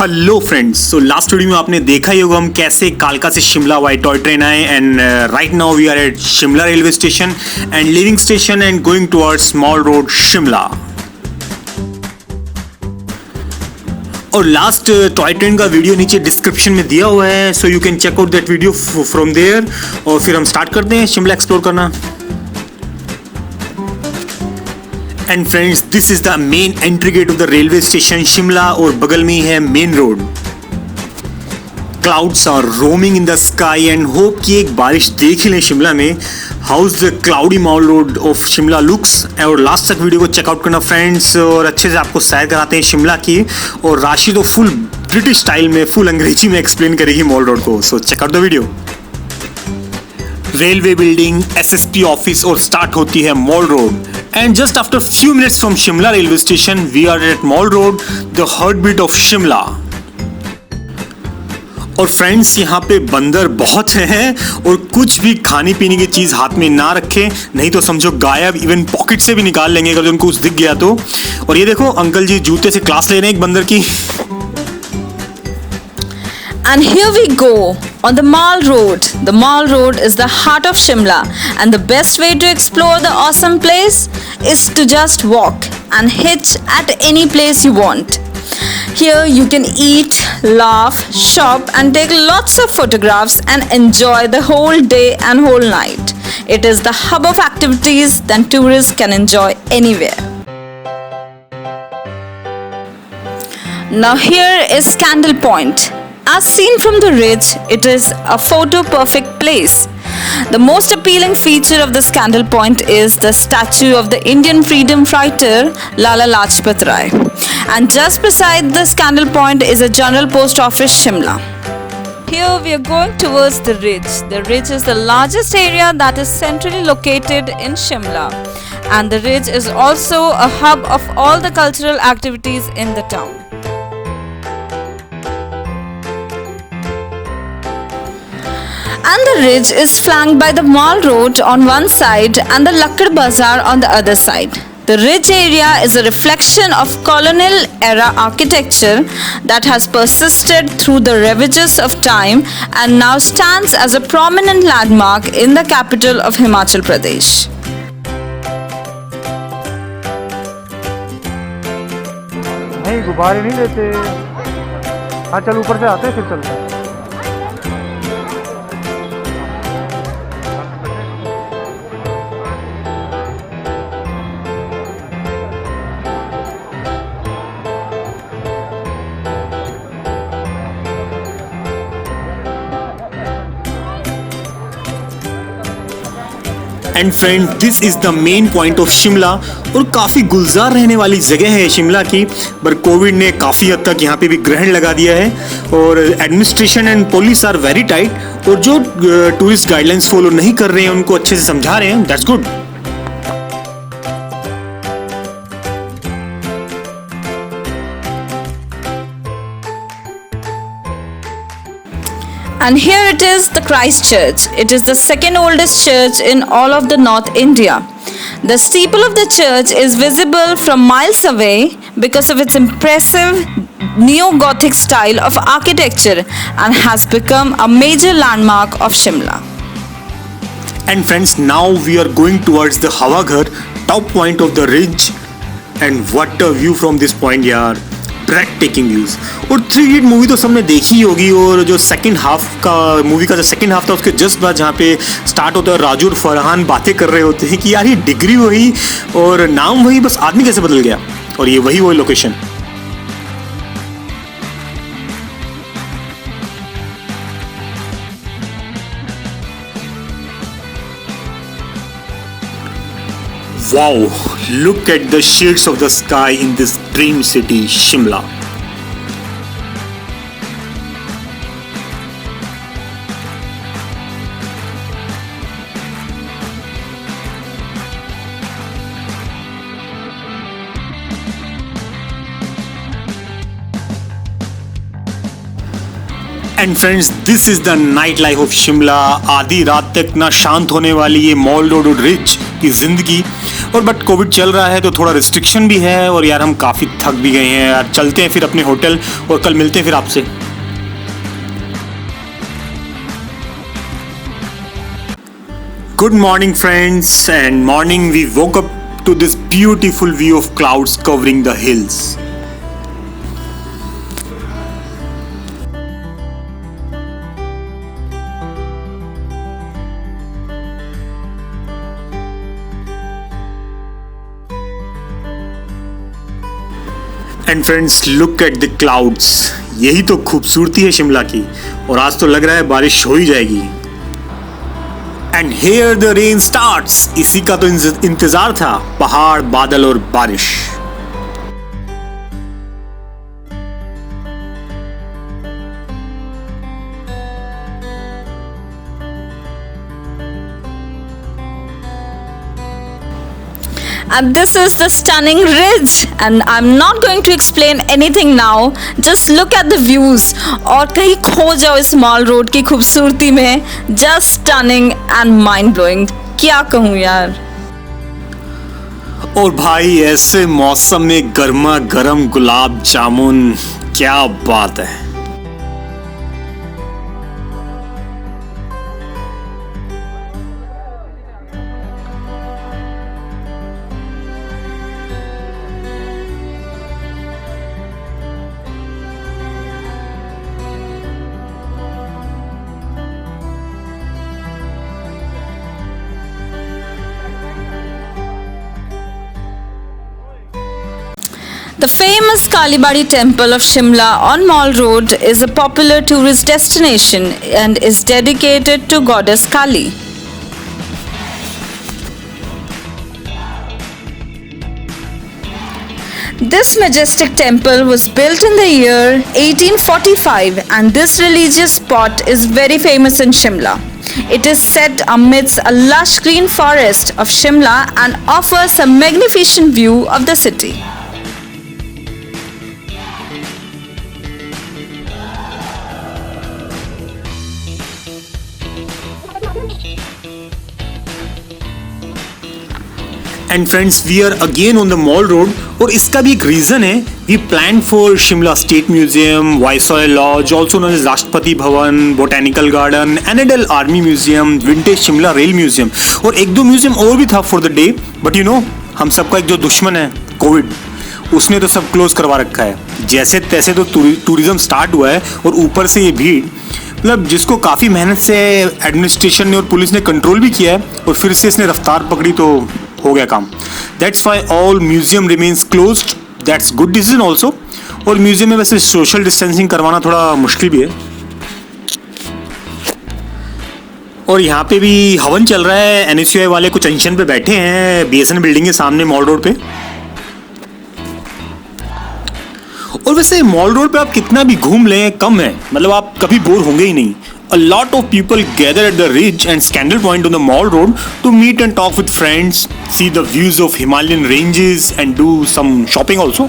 Hello friends, so last video में आपने देखा ही होगा हम कैसे कालका से शिमला बाय टॉय ट्रेन आए and right now we are at Shimla railway station and living station and going towards mall road Shimla. और लास्ट टॉय ट्रेन का वीडियो नीचे डिस्क्रिप्शन में दिया हुआ है, so you can check out that video from there. और फिर हम स्टार्ट करते हैं शिमला एक्सप्लोर करना। And friends, this is the main entry gate of the railway station Shimla और बगल में ही है main road. Clouds are roaming in the sky and hope कि एक बारिश देख ही लें शिमला में। How's the cloudy mall road of Shimla looks. और लास्ट तक वीडियो को चेकआउट करना फ्रेंड्स, और अच्छे से आपको सैर कराते हैं शिमला की। और राशि तो फुल ब्रिटिश स्टाइल में, फुल अंग्रेजी में एक्सप्लेन करेगी मॉल रोड को, so check out the video. Railway building, SSP office और स्टार्ट होती है mall road. And just after few minutes from Shimla railway station, we are at Mall Road, the heartbeat of Shimla. और friends, यहाँ पे बंदर बहुत हैं और कुछ भी खाने पीने की चीज हाथ में ना रखें, नहीं तो समझो गायब। इवन पॉकेट से भी निकाल लेंगे अगर उनको कुछ दिख गया तो। और ये देखो अंकल जी जूते से क्लास ले रहे हैं एक बंदर की। And here we go on the Mall Road. The Mall Road is the heart of Shimla, and the best way to explore the awesome place is to just walk and hitch at any place you want. Here you can eat, laugh, shop and take lots of photographs and enjoy the whole day and whole night. It is the hub of activities that tourists can enjoy anywhere. Now here is Candle Point. As seen from the ridge, it is a photo-perfect place. The most appealing feature of this Candle Point is the statue of the Indian freedom fighter Lala Lajpat Rai. And just beside this Candle Point is a General Post Office, Shimla. Here we are going towards the ridge. The ridge is the largest area that is centrally located in Shimla. And the ridge is also a hub of all the cultural activities in the town. And the ridge is flanked by the Mall Road on one side and the Lakkad Bazaar on the other side. The ridge area is a reflection of colonial era architecture that has persisted through the ravages of time and now stands as a prominent landmark in the capital of Himachal Pradesh. नहीं, गुब्बारे नहीं देते। हाँ चल, ऊपर से आते हैं फिर चलते हैं। And friend, this is the main point of Shimla. और काफ़ी गुलजार रहने वाली जगह है शिमला की, पर कोविड ने काफ़ी हद तक यहाँ पे भी ग्रहण लगा दिया है। और administration and police are very tight, और जो टूरिस्ट गाइडलाइंस फॉलो नहीं कर रहे हैं उनको अच्छे से समझा रहे हैं। That's good. And here it is, the Christ Church. It is the second oldest church in all of the North India. The steeple of the church is visible from miles away because of its impressive neo-Gothic style of architecture and has become a major landmark of Shimla. And friends, now we are going towards the Hawa Ghar, top point of the ridge. And what a view from this point, yaar. Breathtaking views. और 3 idiot movie तो सबने देखी ही होगी, और जो second half का movie का जो सेकंड हाफ था उसके जस्ट बाद जहाँ पे स्टार्ट होता है, राजू और फरहान बातें कर रहे होते हैं कि यार ये डिग्री वही और नाम वही, बस आदमी कैसे बदल गया। और ये वही location. Wow, look at the shades of the sky in this dream city, Shimla. And friends, this is the night life of Shimla. आधी रात तक ना शांत होने वाली ये मॉल रोड और रिच की ज़िंदगी। और बट कोविड चल रहा है तो थोड़ा रिस्ट्रिक्शन भी है और यार हम काफ़ी थक भी गए हैं यार। चलते हैं फिर अपने होटल और कल मिलते हैं फिर आपसे। Good morning friends, and morning we woke up to this beautiful view of clouds covering the hills. And friends, look at the clouds. यही तो खूबसूरती है शिमला की, और आज तो लग रहा है बारिश हो ही जाएगी। And here the rain starts. इसी का तो इंतजार था, पहाड़, बादल और बारिश। And this is the stunning ridge, and I'm not going to explain anything now. Just look at the views और कहीं खो जाओ इस मॉल रोड की खूबसूरती में। Just stunning and mind blowing। क्या कहूँ यार। और भाई ऐसे मौसम में गर्मा गर्म गुलाब जामुन, क्या बात है। The famous Kalibadi temple of Shimla on Mall Road is a popular tourist destination and is dedicated to goddess Kali. This majestic temple was built in the year 1845, and this religious spot is very famous in Shimla. It is set amidst a lush green forest of Shimla and offers a magnificent view of the city. And friends, we are again on the mall road, और इसका भी एक reason है। We plan for Shimla state museum, viceroy lodge, also known as Rashtrapati Bhavan, botanical garden, NADL army museum, vintage Shimla rail museum, और एक दो museum और भी था for the day. But you know, हम सबका एक जो दुश्मन है कोविड, उसने तो सब क्लोज करवा रखा है। जैसे तैसे तो टूरिज्म स्टार्ट हुआ है, और ऊपर से ये भीड़, मतलब जिसको काफ़ी मेहनत से एडमिनिस्ट्रेशन ने और पुलिस ने कंट्रोल भी किया है, और फिर से इसने रफ्तार पकड़ी तो हो गया काम। That's why all museum remains closed. That's good decision also. और म्यूजियम में वैसे सोशल डिस्टेंसिंग करवाना थोड़ा मुश्किल भी है। और यहाँ पे भी हवन चल रहा है। एनएसयूआई वाले कुछ अनशन पे बैठे हैं बीएसएन बिल्डिंग के सामने मॉल रोड पे। और वैसे मॉल रोड पे आप कितना भी घूम लें कम है, मतलब आप कभी बोर होंगे ही नहीं। A lot of people gather at the Ridge and Scandal Point on the Mall Road to meet and talk with friends, see the views of Himalayan ranges, and do some shopping also.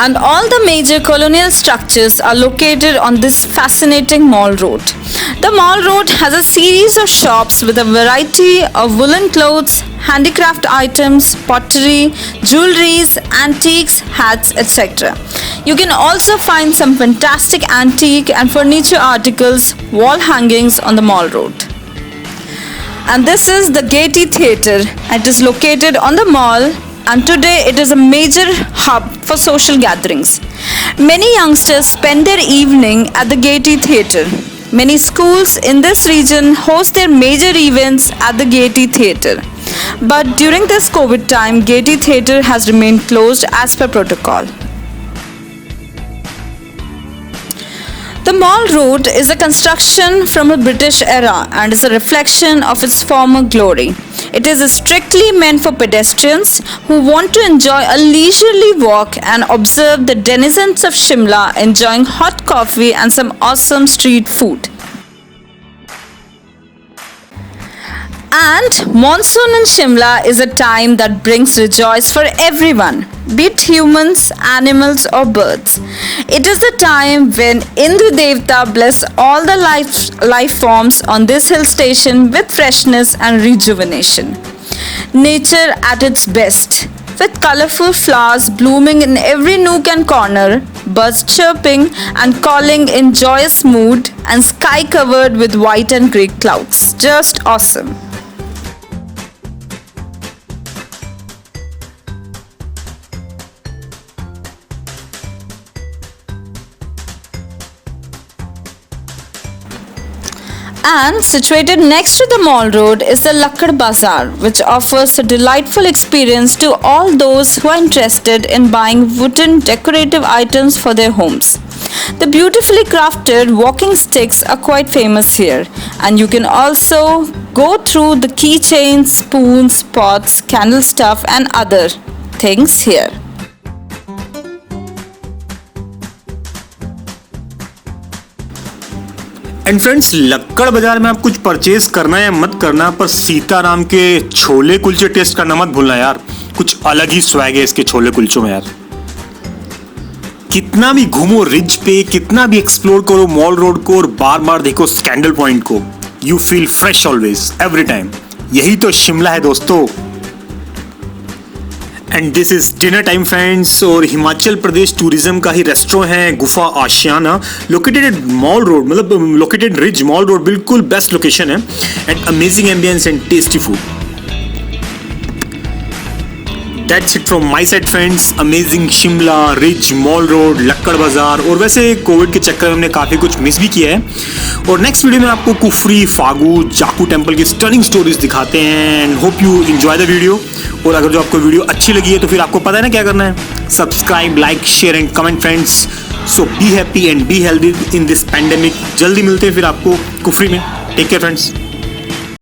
And all the major colonial structures are located on this fascinating mall road. The mall road has a series of shops with a variety of woolen clothes, handicraft items, pottery, jewelries, antiques, hats, etc. You can also find some fantastic antique and furniture articles, wall hangings on the mall road. And this is the Gaiety Theatre. It is located on the mall, and today it is a major hub for social gatherings. Many youngsters spend their evening at the Gaiety Theatre. Many schools in this region host their major events at the Gaiety Theatre. But during this COVID time, Gaiety Theatre has remained closed as per protocol. The Mall Road is a construction from the British era and is a reflection of its former glory. It is strictly meant for pedestrians who want to enjoy a leisurely walk and observe the denizens of Shimla enjoying hot coffee and some awesome street food. And monsoon in Shimla is a time that brings rejoice for everyone. be it humans, animals, or birds. It is the time when Indra Devta bless all the life forms on this hill station with freshness and rejuvenation. Nature at its best, with colorful flowers blooming in every nook and corner, birds chirping and calling in joyous mood, and sky covered with white and grey clouds. Just awesome. And situated next to the mall road is the Lakkad Bazaar, which offers a delightful experience to all those who are interested in buying wooden decorative items for their homes. The beautifully crafted walking sticks are quite famous here, and you can also go through the keychains, spoons, pots, candle stuff, and other things here. And friends, Lakkar Bazaar में आप कुछ purchase करना या मत करना, पर सीताराम के chole kulche test करना मत भूलना यार। कुछ अलग ही स्वैग है इसके छोले कुलचों में यार। कितना भी घूमो रिज पे, कितना भी एक्सप्लोर करो मॉल रोड को और बार बार देखो स्कैंडल पॉइंट को, you feel fresh always every time. यही तो शिमला है दोस्तों। And this is dinner time friends. और हिमाचल प्रदेश टूरिज्म का ही रेस्टोरेंट है Gufa Ashiyana, located at mall road, मतलब लोकेटेड रिज मॉल रोड, बिल्कुल बेस्ट लोकेशन है। And amazing ambience and tasty food. That's it from my side friends। Amazing Shimla, ridge, mall road, Lakkar Bazaar. और वैसे Covid के चक्कर में हमने काफ़ी कुछ मिस भी किया है। और नेक्स्ट वीडियो में आपको कुफरी, फागू, जाकू टेम्पल की स्टनिंग स्टोरीज दिखाते हैं। And hope you enjoy the video. और अगर जो आपको वीडियो अच्छी लगी है तो फिर आपको पता है ना क्या करना है, subscribe, like, share and comment friends. So be happy and be healthy in this pandemic. जल्दी मिलते हैं फिर आपको कुफरी में। Take care friends.